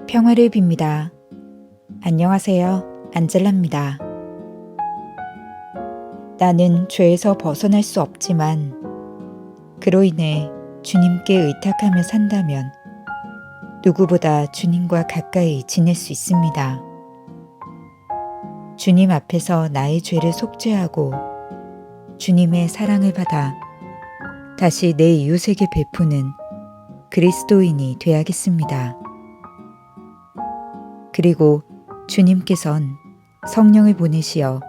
평화를 빕니다. 안녕하세요. 안젤라입니다. 나는 죄에서 벗어날 수 없지만 그로 인해 주님께 의탁하며 산다면 누구보다 주님과 가까이 지낼 수 있습니다. 주님 앞에서 나의 죄를 속죄하고 주님의 사랑을 받아 다시 내 이웃에게 베푸는 그리스도인이 되야겠습니다. 그리고 주님께선 성령을 보내시어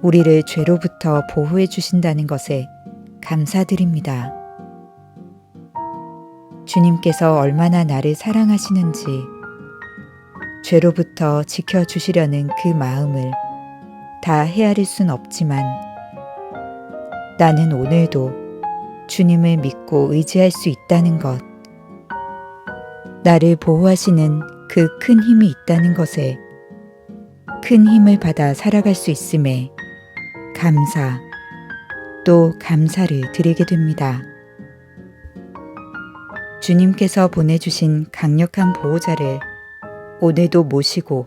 우리를 죄로부터 보호해 주신다는 것에 감사드립니다. 주님께서 얼마나 나를 사랑하시는지 죄로부터 지켜주시려는 그 마음을 다 헤아릴 순 없지만 나는 오늘도 주님을 믿고 의지할 수 있다는 것, 나를 보호하시는 그 큰 힘이 있다는 것에 큰 힘을 받아 살아갈 수 있음에 감사, 또 감사를 드리게 됩니다. 주님께서 보내주신 강력한 보호자를 오늘도 모시고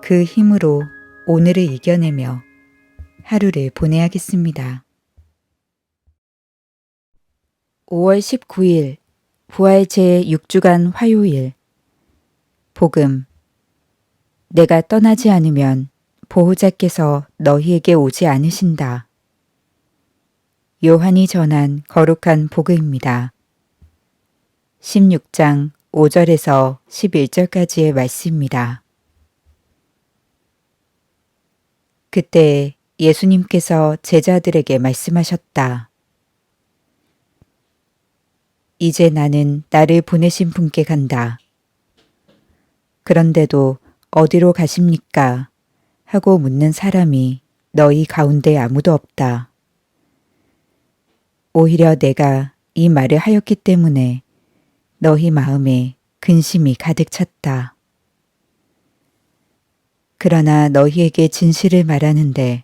그 힘으로 오늘을 이겨내며 하루를 보내야겠습니다. 5월 19일 부활 제6주간 화요일 복음. 내가 떠나지 않으면 보호자께서 너희에게 오지 않으신다. 요한이 전한 거룩한 복음입니다. 16장 5절에서 11절까지의 말씀입니다. 그때 예수님께서 제자들에게 말씀하셨다. 이제 나는 나를 보내신 분께 간다. 그런데도 어디로 가십니까? 하고 묻는 사람이 너희 가운데 아무도 없다. 오히려 내가 이 말을 하였기 때문에 너희 마음에 근심이 가득 찼다. 그러나 너희에게 진실을 말하는데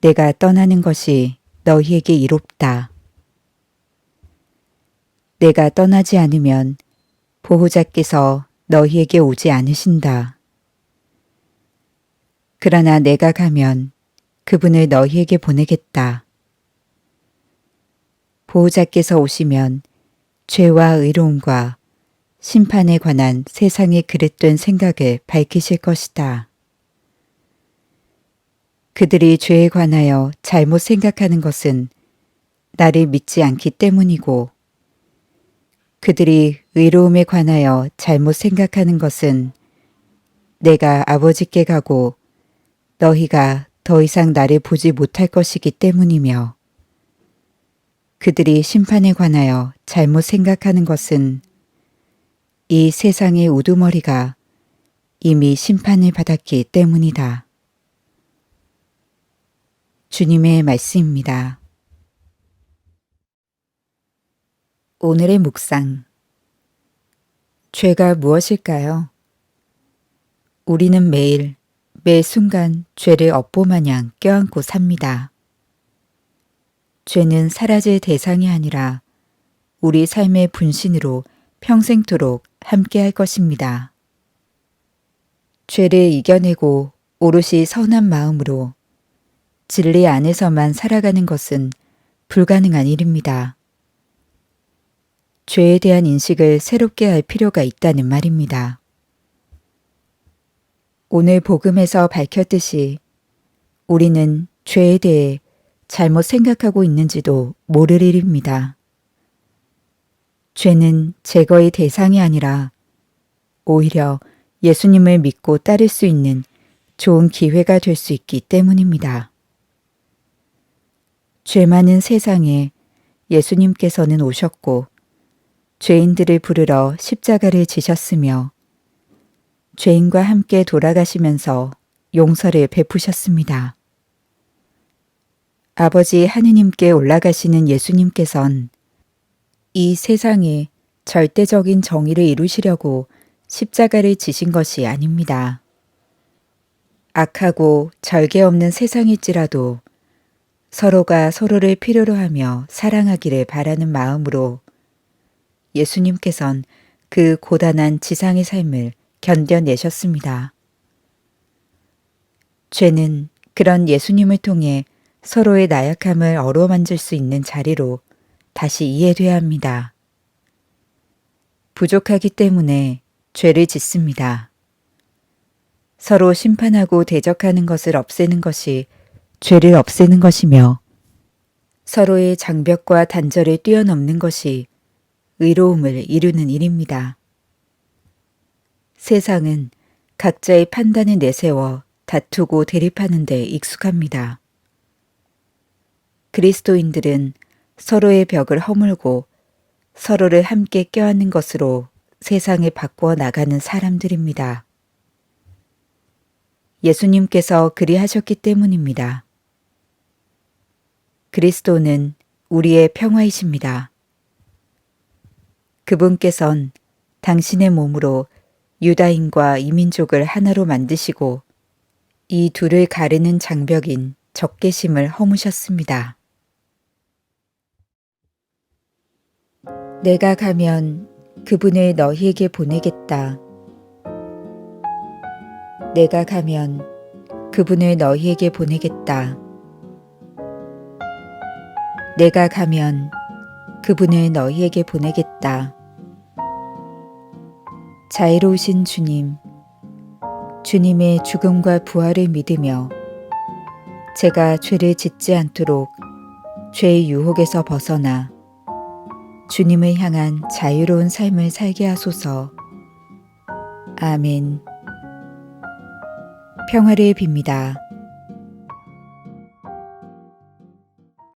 내가 떠나는 것이 너희에게 이롭다. 내가 떠나지 않으면 보호자께서 너희에게 오지 않으신다. 그러나 내가 가면 그분을 너희에게 보내겠다. 보호자께서 오시면 죄와 의로움과 심판에 관한 세상의 그릇된 생각을 밝히실 것이다. 그들이 죄에 관하여 잘못 생각하는 것은 나를 믿지 않기 때문이고 그들이 의로움에 관하여 잘못 생각하는 것은 내가 아버지께 가고 너희가 더 이상 나를 보지 못할 것이기 때문이며 그들이 심판에 관하여 잘못 생각하는 것은 이 세상의 우두머리가 이미 심판을 받았기 때문이다. 주님의 말씀입니다. 오늘의 묵상. 죄가 무엇일까요? 우리는 매일, 매 순간 죄를 업보마냥 껴안고 삽니다. 죄는 사라질 대상이 아니라 우리 삶의 분신으로 평생토록 함께할 것입니다. 죄를 이겨내고 오롯이 선한 마음으로 진리 안에서만 살아가는 것은 불가능한 일입니다. 죄에 대한 인식을 새롭게 할 필요가 있다는 말입니다. 오늘 복음에서 밝혔듯이 우리는 죄에 대해 잘못 생각하고 있는지도 모를 일입니다. 죄는 제거의 대상이 아니라 오히려 예수님을 믿고 따를 수 있는 좋은 기회가 될 수 있기 때문입니다. 죄 많은 세상에 예수님께서는 오셨고 죄인들을 부르러 십자가를 지셨으며 죄인과 함께 돌아가시면서 용서를 베푸셨습니다. 아버지 하느님께 올라가시는 예수님께선 이 세상에 절대적인 정의를 이루시려고 십자가를 지신 것이 아닙니다. 악하고 절개 없는 세상일지라도 서로가 서로를 필요로 하며 사랑하기를 바라는 마음으로 예수님께선 그 고단한 지상의 삶을 견뎌내셨습니다. 죄는 그런 예수님을 통해 서로의 나약함을 어루만질 수 있는 자리로 다시 이해돼야 합니다. 부족하기 때문에 죄를 짓습니다. 서로 심판하고 대적하는 것을 없애는 것이 죄를 없애는 것이며 서로의 장벽과 단절을 뛰어넘는 것이 의로움을 이루는 일입니다. 세상은 각자의 판단을 내세워 다투고 대립하는 데 익숙합니다. 그리스도인들은 서로의 벽을 허물고 서로를 함께 껴안는 것으로 세상을 바꾸어 나가는 사람들입니다. 예수님께서 그리하셨기 때문입니다. 그리스도는 우리의 평화이십니다. 그분께선 당신의 몸으로 유다인과 이민족을 하나로 만드시고 이 둘을 가르는 장벽인 적개심을 허무셨습니다. 내가 가면 그분을 너희에게 보내겠다. 내가 가면 그분을 너희에게 보내겠다. 내가 가면 그분을 너희에게 보내겠다. 자애로우신 주님, 주님의 죽음과 부활을 믿으며 제가 죄를 짓지 않도록 죄의 유혹에서 벗어나 주님을 향한 자유로운 삶을 살게 하소서. 아멘. 평화를 빕니다.